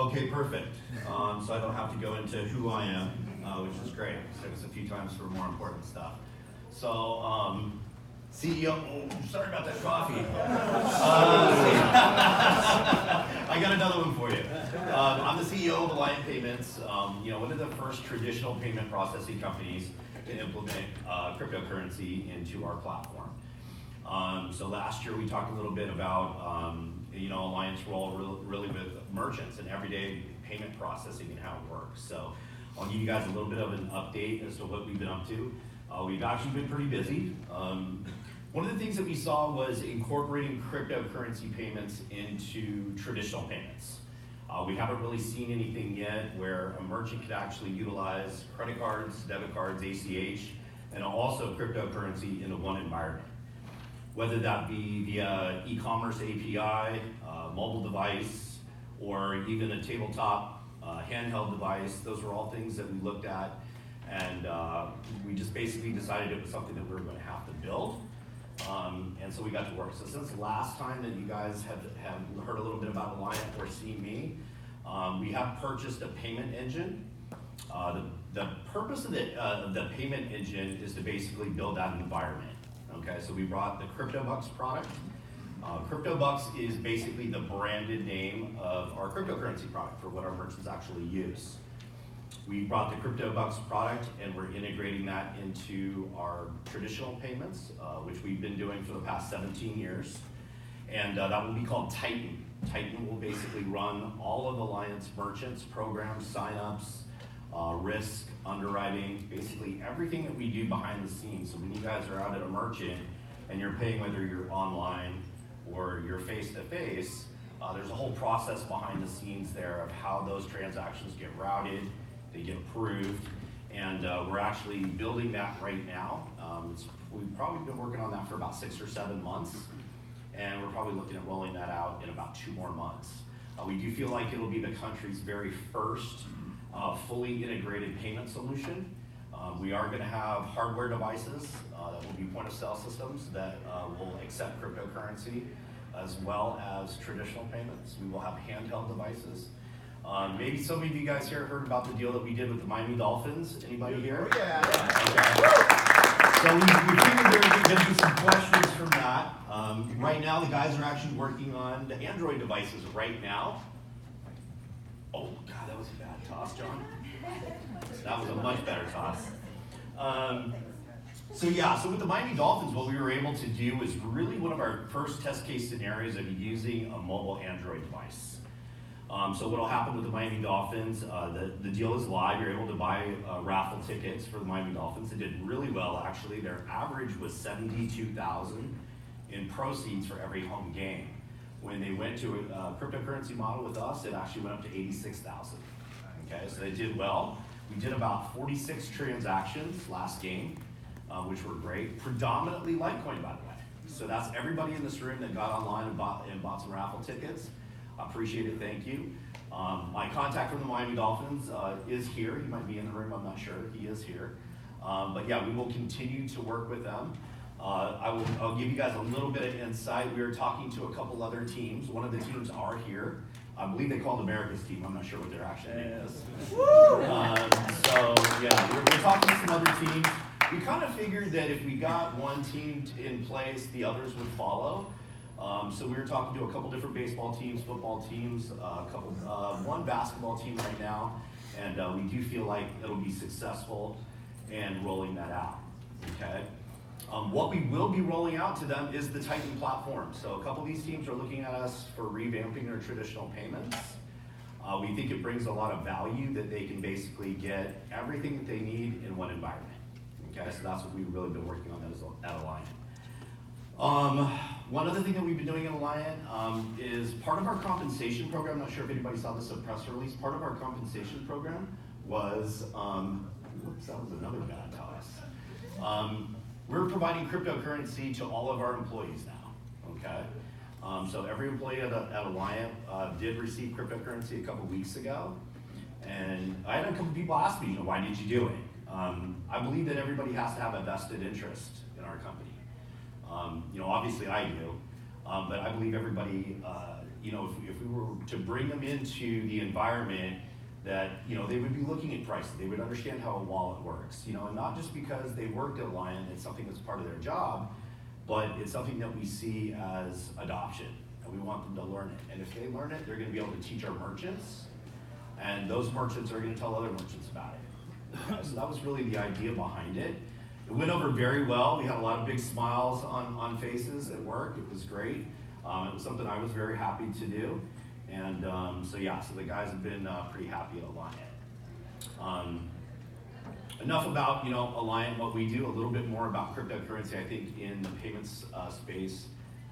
Okay, perfect. So I don't have to go into who I am, which is great. It took us a few times for more important stuff. So, CEO, oh, sorry about that coffee. I got another one for you. I'm the CEO of Aliant Payments, one of the first traditional payment processing companies to implement cryptocurrency into our platform. So last year we talked a little bit about Aliant's role really with merchants and everyday payment processing and how it works. So I'll give you guys a little bit of an update as to what we've been up to. We've actually been pretty busy. One of the things that we saw was incorporating cryptocurrency payments into traditional payments. We haven't really seen anything yet where a merchant could actually utilize credit cards, debit cards, ACH, and also cryptocurrency into one environment. Whether that be via e-commerce API, mobile device, or even a tabletop handheld device, those were all things that we looked at, and we just basically decided it was something that we were going to have to build. And so we got to work. So since last time that you guys have heard a little bit about Aliant or seen me, we have purchased a payment engine. The purpose of the payment engine is to basically build out an environment. Okay, so we brought the CryptoBucks product. CryptoBucks is basically the branded name of our cryptocurrency product for what our merchants actually use. We brought the CryptoBucks product and we're integrating that into our traditional payments, which we've been doing for the past 17 years. And that will be called Titan. Titan will basically run all of Aliant's merchants, programs, signups, risk, underwriting, basically everything that we do behind the scenes. So when you guys are out at a merchant and you're paying, whether you're online or you're face-to-face, there's a whole process behind the scenes there of how those transactions get routed, they get approved, and we're actually building that right now. We've probably been working on that for about 6 or 7 months, and we're probably looking at rolling that out in about 2 more months. We do feel like it'll be the country's very first fully integrated payment solution. We are going to have hardware devices that will be point-of-sale systems that will accept cryptocurrency as well as traditional payments. We will have handheld devices. Maybe some of you guys here heard about the deal that we did with the Miami Dolphins. Anybody here? Oh, yeah. Okay. So we figured there were going to be some questions from that. Right now, the guys are actually working on the Android devices right now. Oh, God, that was a bad toss, John. That was a much better toss. So with the Miami Dolphins, what we were able to do was really one of our first test case scenarios of using a mobile Android device. So what will happen with the Miami Dolphins, the deal is live. You're able to buy raffle tickets for the Miami Dolphins. They did really well, actually. Their average was $72,000 in proceeds for every home game. When they went to a cryptocurrency model with us, it actually went up to $86,000. Okay, so they did well. We did about 46 transactions last game, which were great. Predominantly Litecoin, by the way. So that's everybody in this room that got online and bought some raffle tickets. I appreciate it, thank you. My contact from the Miami Dolphins is here. He might be in the room, I'm not sure. He is here. But yeah, we will continue to work with them. I'll give you guys a little bit of insight. We were talking to a couple other teams. One of the teams are here. I believe they called America's team. I'm not sure what their actual name is. So yeah, we're talking to some other teams. We kind of figured that if we got one team in place, the others would follow. So we were talking to a couple different baseball teams, football teams, one basketball team right now, and we do feel like it'll be successful in rolling that out. Okay. What we will be rolling out to them is the Titan platform. So a couple of these teams are looking at us for revamping their traditional payments. We think it brings a lot of value that they can basically get everything that they need in one environment. Okay, so that's what we've really been working on at Aliant. One other thing that we've been doing at Aliant is part of our compensation program. I'm not sure if anybody saw this press release. Part of our compensation program was, whoops, that was another bad toss. We're providing cryptocurrency to all of our employees now, okay? So every employee at Aliant did receive cryptocurrency a couple weeks ago, and I had a couple people ask me, why did you do it? I believe that everybody has to have a vested interest in our company. Obviously I do, but I believe everybody if we were to bring them into the environment that, they would be looking at pricing, they would understand how a wallet works, and not just because they worked at Aliant, it's something that's part of their job, but it's something that we see as adoption, and we want them to learn it. And if they learn it, they're gonna be able to teach our merchants, and those merchants are gonna tell other merchants about it. So that was really the idea behind it. It went over very well. We had a lot of big smiles on faces at work. It was great. It was something I was very happy to do. And so the guys have been pretty happy at Aliant. Enough about Aliant, what we do, a little bit more about cryptocurrency, I think, in the payments space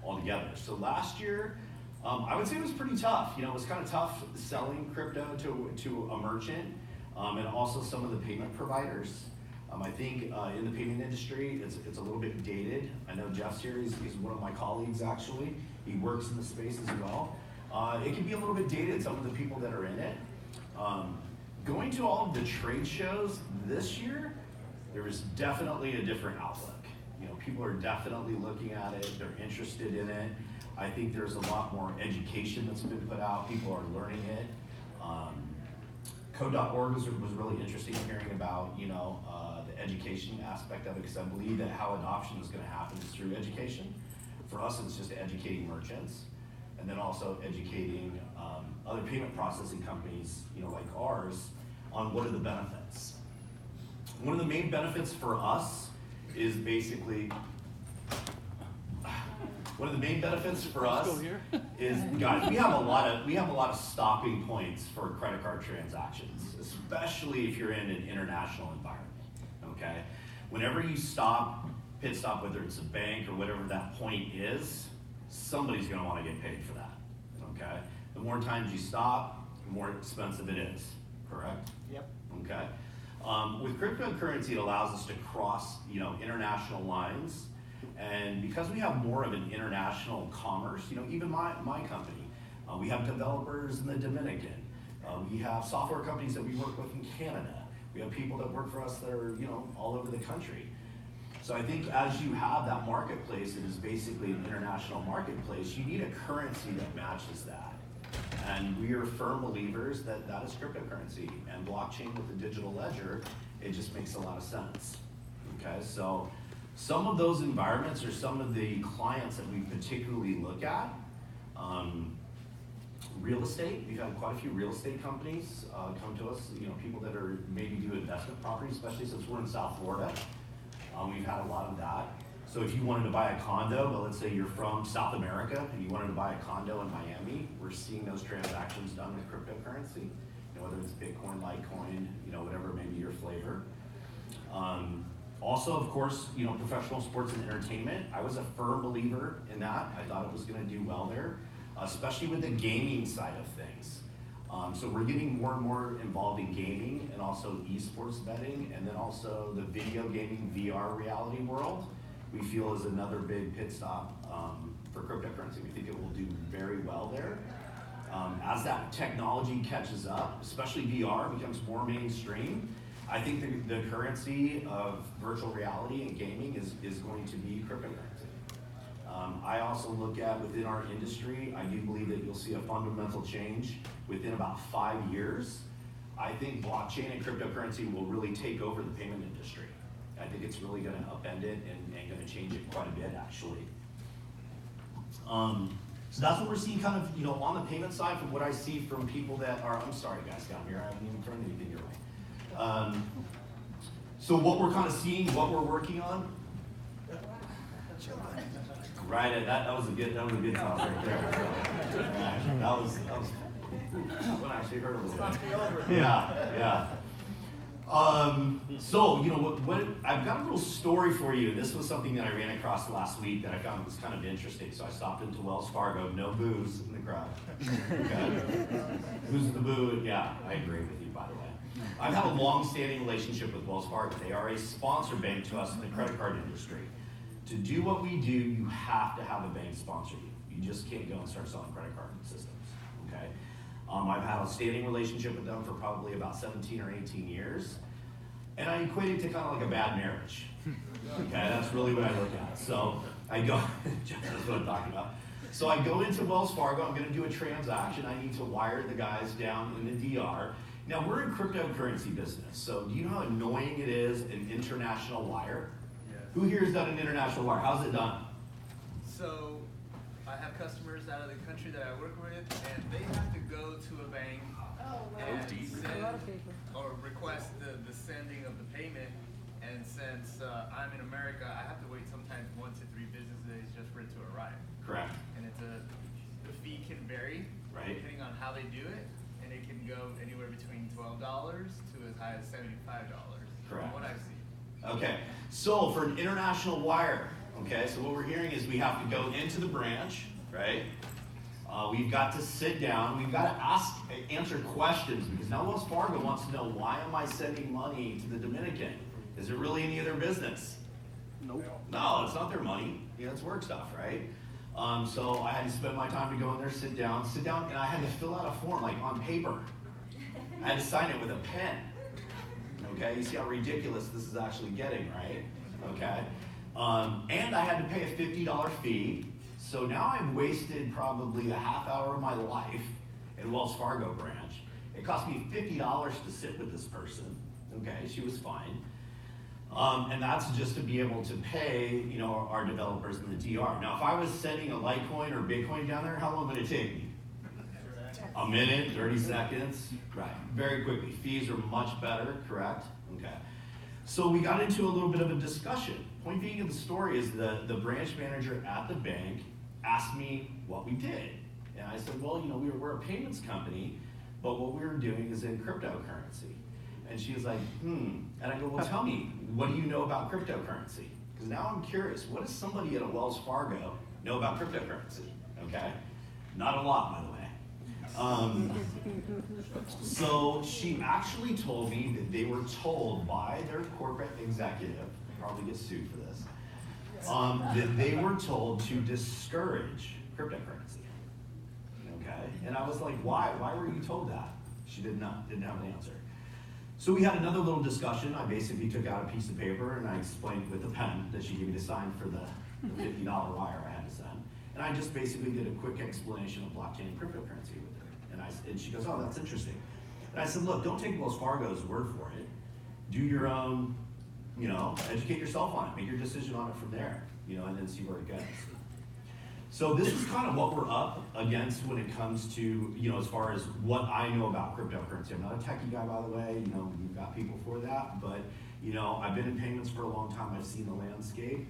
altogether. So last year, I would say it was pretty tough. It was kind of tough selling crypto to a merchant and also some of the payment providers. I think in the payment industry, it's a little bit dated. I know Jeff's here, he's one of my colleagues actually. He works in the space as well. It can be a little bit dated, some of the people that are in it. Going to all of the trade shows this year, there is definitely a different outlook. People are definitely looking at it, they're interested in it. I think there's a lot more education that's been put out, people are learning it. Code.org was really interesting hearing about the education aspect of it, because I believe that how adoption is going to happen is through education. For us, it's just educating merchants, and then also educating other payment processing companies, like ours, on what are the benefits. One of the main benefits for us is basically, guys, we have a lot of stopping points for credit card transactions, especially if you're in an international environment. Okay, whenever you pit stop, whether it's a bank or whatever that point is, somebody's going to want to get paid for that. Okay, the more times you stop, the more expensive it is. Correct? Yep. Okay. With cryptocurrency, it allows us to cross, international lines. And because we have more of an international commerce, even my company, we have developers in the Dominican. We have software companies that we work with in Canada. We have people that work for us that are, all over the country. So I think as you have that marketplace, it is basically an international marketplace, you need a currency that matches that. And we are firm believers that that is cryptocurrency, and blockchain with the digital ledger, it just makes a lot of sense. Okay, so some of those environments are some of the clients that we particularly look at. Real estate, we've had quite a few real estate companies come to us, people that are maybe do investment properties, especially since we're in South Florida. We've had a lot of that. So if you wanted to buy a condo, but let's say you're from South America and you wanted to buy a condo in Miami, we're seeing those transactions done with cryptocurrency, whether it's Bitcoin, Litecoin, whatever may be your flavor. Also, of course, professional sports and entertainment. I was a firm believer in that. I thought it was going to do well there, especially with the gaming side of things. So we're getting more and more involved in gaming and also esports betting, and then also the video gaming VR reality world, we feel is another big pit stop for cryptocurrency. We think it will do very well there. As that technology catches up, especially VR becomes more mainstream, I think the currency of virtual reality and gaming is going to be cryptocurrency. I also look at within our industry, I do believe that you'll see a fundamental change within about 5 years. I think blockchain and cryptocurrency will really take over the payment industry. I think it's really going to upend it and going to change it quite a bit, actually. So that's what we're seeing kind of, on the payment side from what I see from people that are, I'm sorry guys down here, I haven't even thrown anything your way. So what we're kind of seeing, what we're working on. Right, that was a good toss right there. That was when I actually heard a little bit. Yeah. So, what I've got a little story for you. This was something that I ran across last week that I found was kind of interesting. So I stopped into Wells Fargo, no booze in the crowd. Okay. Who's the boo? Yeah, I agree with you, by the way. I've had a long-standing relationship with Wells Fargo. They are a sponsor bank to us in the credit card industry. To do what we do, you have to have a bank sponsor you. You just can't go and start selling credit card systems, okay? I've had a standing relationship with them for probably about 17 or 18 years, and I equate it to kind of like a bad marriage. Okay, that's really what I look at. So I go, that's what I'm talking about. So I go into Wells Fargo, I'm gonna do a transaction, I need to wire the guys down in the DR. Now we're in cryptocurrency business, so do you know how annoying it is an international wire? Yeah. Who here has done an international wire? How's it done? So I have customers out of the country that I work with, and they have to go to a bank and send or request the sending of the payment. And since I'm in America, I have to wait sometimes 1 to 3 business days just for it to arrive. Correct. And the fee can vary depending on how they do it, and it can go anywhere between $12 to as high as $75. Correct. From what I've seen. Okay, so for an international wire, okay, so what we're hearing is we have to go into the branch, right? We've got to sit down, we've got to answer questions, because now Wells Fargo wants to know, why am I sending money to the Dominican? Is it really any of their business? Nope. No, it's not their money. It's work stuff, right? So I had to spend my time to go in there, sit down, and I had to fill out a form, like on paper. I had to sign it with a pen. Okay, you see how ridiculous this is actually getting, right? Okay, and I had to pay a $50 fee. So now I've wasted probably a half hour of my life at Wells Fargo branch. It cost me $50 to sit with this person. Okay, she was fine. And that's just to be able to pay, our developers in the DR. Now, if I was sending a Litecoin or Bitcoin down there, how long would it take me? A minute, 30 seconds, right, very quickly. Fees are much better, correct? Okay. So we got into a little bit of a discussion. Point being of the story is the branch manager at the bank asked me what we did. And I said, well, we're a payments company, but what we were doing is in cryptocurrency. And she was like, And I go, well, tell me, what do you know about cryptocurrency? Because now I'm curious, what does somebody at a Wells Fargo know about cryptocurrency? Okay, not a lot, by the way. So she actually told me that they were told by their corporate executive, probably get sued for this, that they were told to discourage cryptocurrency. Okay, and I was like, why? Why were you told that? She didn't have an answer. So we had another little discussion. I basically took out a piece of paper and I explained with a pen that she gave me to sign for the $50 wire I had to send. And I just basically did a quick explanation of blockchain and cryptocurrency with her. And she goes, oh, that's interesting. And I said, look, don't take Wells Fargo's word for it. Do your own, educate yourself on it. Make your decision on it from there, and then see where it goes. So this is kind of what we're up against when it comes to, as far as what I know about cryptocurrency. I'm not a techie guy, by the way, we've got people for that, but, I've been in payments for a long time. I've seen the landscape.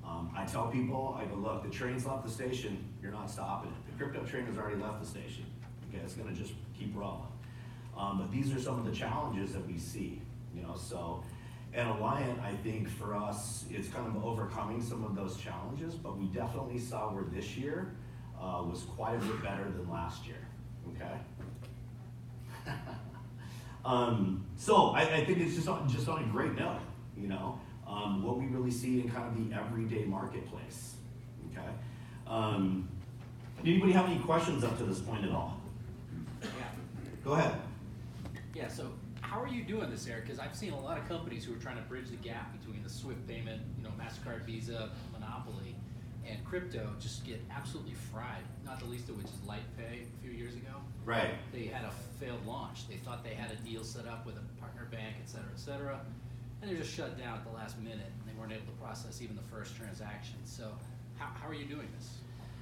I tell people, I go, look, the train's left the station, you're not stopping it. The crypto train has already left the station. Okay, it's gonna just keep rolling. But these are some of the challenges that we see, so. And Aliant, I think for us, it's kind of overcoming some of those challenges, but we definitely saw where this year was quite a bit better than last year, okay? So I think it's just on a great note, what we really see in kind of the everyday marketplace, okay? Anybody have any questions up to this point at all? Yeah. Go ahead. Yeah, so how are you doing this, Eric? Because I've seen a lot of companies who are trying to bridge the gap between the SWIFT payment, MasterCard, Visa, Monopoly, and crypto just get absolutely fried, not the least of which is LitePay a few years ago. Right. They had a failed launch. They thought they had a deal set up with a partner bank, et cetera, and they're just shut down at the last minute, and they weren't able to process even the first transaction. So how are you doing this?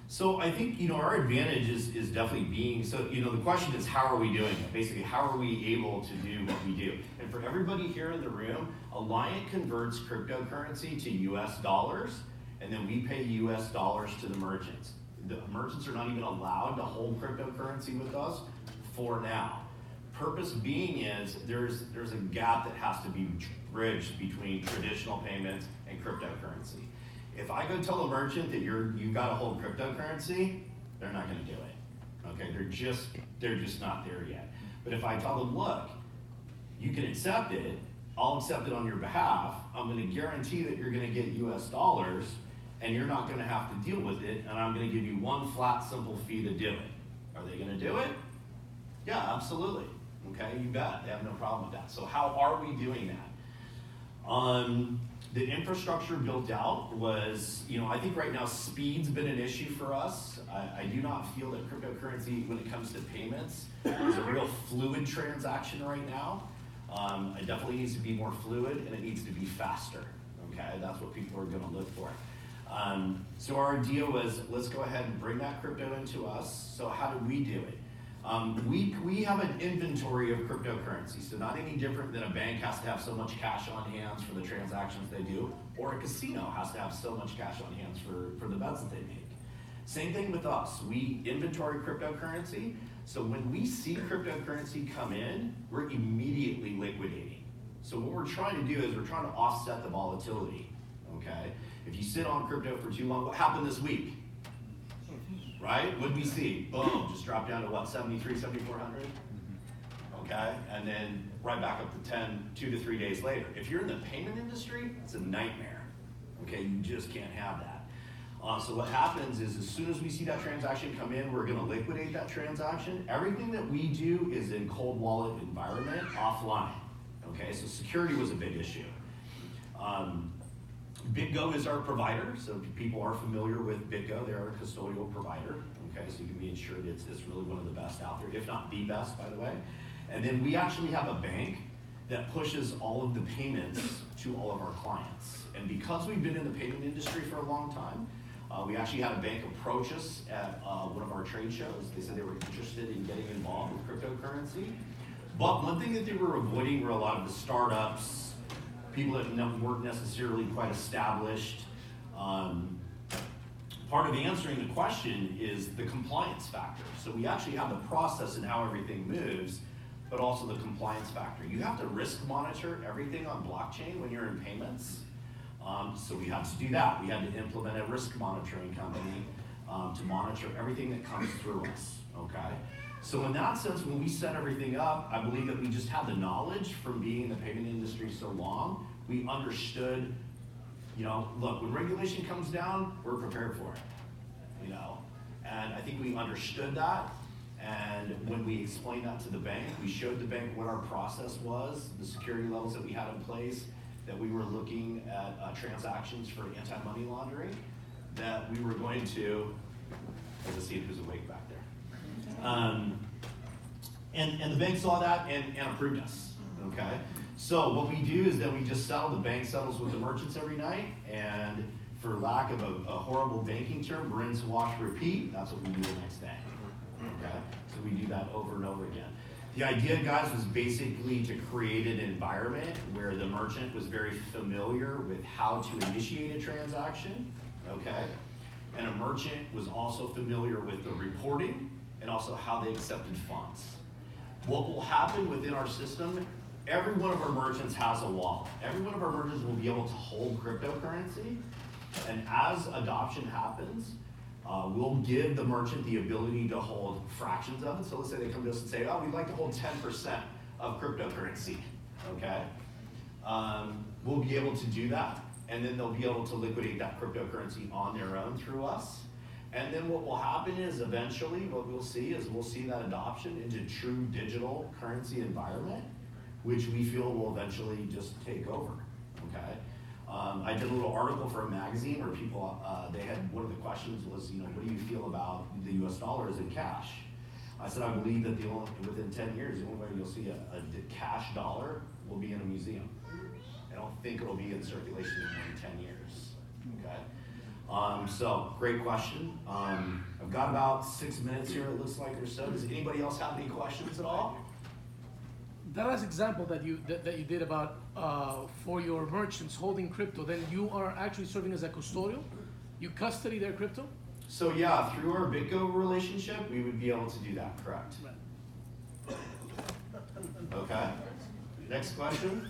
So I think, our advantage is definitely being, so, the question is, how are we doing it? Basically, how are we able to do what we do? And for everybody here in the room, Aliant converts cryptocurrency to US dollars, and then we pay US dollars to the merchants. The merchants are not even allowed to hold cryptocurrency with us for now. Purpose being is, there's a gap that has to be bridged between traditional payments and cryptocurrency. If I go tell a merchant that you've got to hold cryptocurrency, they're not going to do it. Okay, they're just not there yet. But if I tell them, look, you can accept it, I'll accept it on your behalf, I'm going to guarantee that you're going to get US dollars, and you're not going to have to deal with it, and I'm going to give you one flat, simple fee to do it. Are they going to do it? Yeah, absolutely. Okay, you bet. They have no problem with that. So how are we doing that? the infrastructure built out was, I think right now speed's been an issue for us. I do not feel that cryptocurrency, when it comes to payments, is a real fluid transaction right now. It definitely needs to be more fluid and it needs to be faster. Okay, that's what people are going to look for. So our idea was, let's go ahead and bring that crypto into us. So how do we do it? We have an inventory of cryptocurrency, so not any different than a bank has to have so much cash on hands for the transactions they do, or a casino has to have so much cash on hands for the bets that they make. Same thing with us. We inventory cryptocurrency, so when we see cryptocurrency come in, we're immediately liquidating. So what we're trying to do is we're trying to offset the volatility, okay? If you sit on crypto for too long, what happened this week? Right? What did we see? Boom, just dropped down to what, 73, 7,400? Okay, and then right back up to 10, 2 to 3 days later. If you're in the payment industry, it's a nightmare. Okay, you just can't have that. So what happens is as soon as we see that transaction come in, we're gonna liquidate that transaction. Everything that we do is in cold wallet environment, offline. Okay, so security was a big issue. BitGo is our provider, so people are familiar with BitGo. They're our custodial provider, okay? So you can be ensured it's really one of the best out there, if not the best, by the way. And then we actually have a bank that pushes all of the payments to all of our clients. And because we've been in the payment industry for a long time, we actually had a bank approach us at one of our trade shows. They said they were interested in getting involved with cryptocurrency. But one thing that they were avoiding were a lot of the startups, people that weren't necessarily quite established. Part of answering the question is the compliance factor. So we actually have the process and how everything moves, but also the compliance factor. You have to risk monitor everything on blockchain when you're in payments. So we had to do that. We had to implement a risk monitoring company to monitor everything that comes through us, okay? So in that sense, when we set everything up, I believe that we just had the knowledge from being in the payment industry so long. We understood, look, when regulation comes down, we're prepared for it, And I think we understood that. And when we explained that to the bank, we showed the bank what our process was, the security levels that we had in place, that we were looking at transactions for anti-money laundering, that we were going to, let's see who's awake back there. And the bank saw that and approved us, okay? So what we do is that we just settle, the bank settles with the merchants every night, and for lack of a horrible banking term, rinse, wash, repeat, that's what we do the next day, okay? So we do that over and over again. The idea, guys, was basically to create an environment where the merchant was very familiar with how to initiate a transaction, okay? And a merchant was also familiar with the reporting and also how they accepted funds. What will happen within our system, every one of our merchants has a wallet. Every one of our merchants will be able to hold cryptocurrency, and as adoption happens, we'll give the merchant the ability to hold fractions of it. So let's say they come to us and say, oh, we'd like to hold 10% of cryptocurrency, okay? We'll be able to do that, and then they'll be able to liquidate that cryptocurrency on their own through us. And then what will happen is eventually what we'll see that adoption into true digital currency environment, which we feel will eventually just take over, okay? I did a little article for a magazine where people, they had, one of the questions was, what do you feel about the US dollar as in cash? I said, I believe that within 10 years, the only way you'll see a cash dollar will be in a museum. I don't think it'll be in circulation in more than 10 years, okay? So, great question. I've got about 6 minutes here, it looks like, or so. Does anybody else have any questions at all? That last example that you did about for your merchants holding crypto, then you are actually serving as a custodial? You custody their crypto? So yeah, through our BitGo relationship, we would be able to do that, correct? Okay. Next question?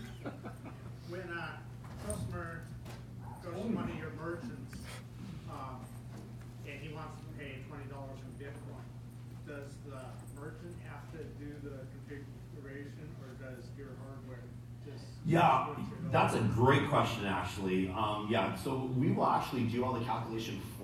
When a customer goes to one of your merchants and he wants to pay $20 in Bitcoin, does the merchant have to do the configuration, or does your hardware just? Yeah, that's a great question, actually. Yeah, so we will actually do all the calculation for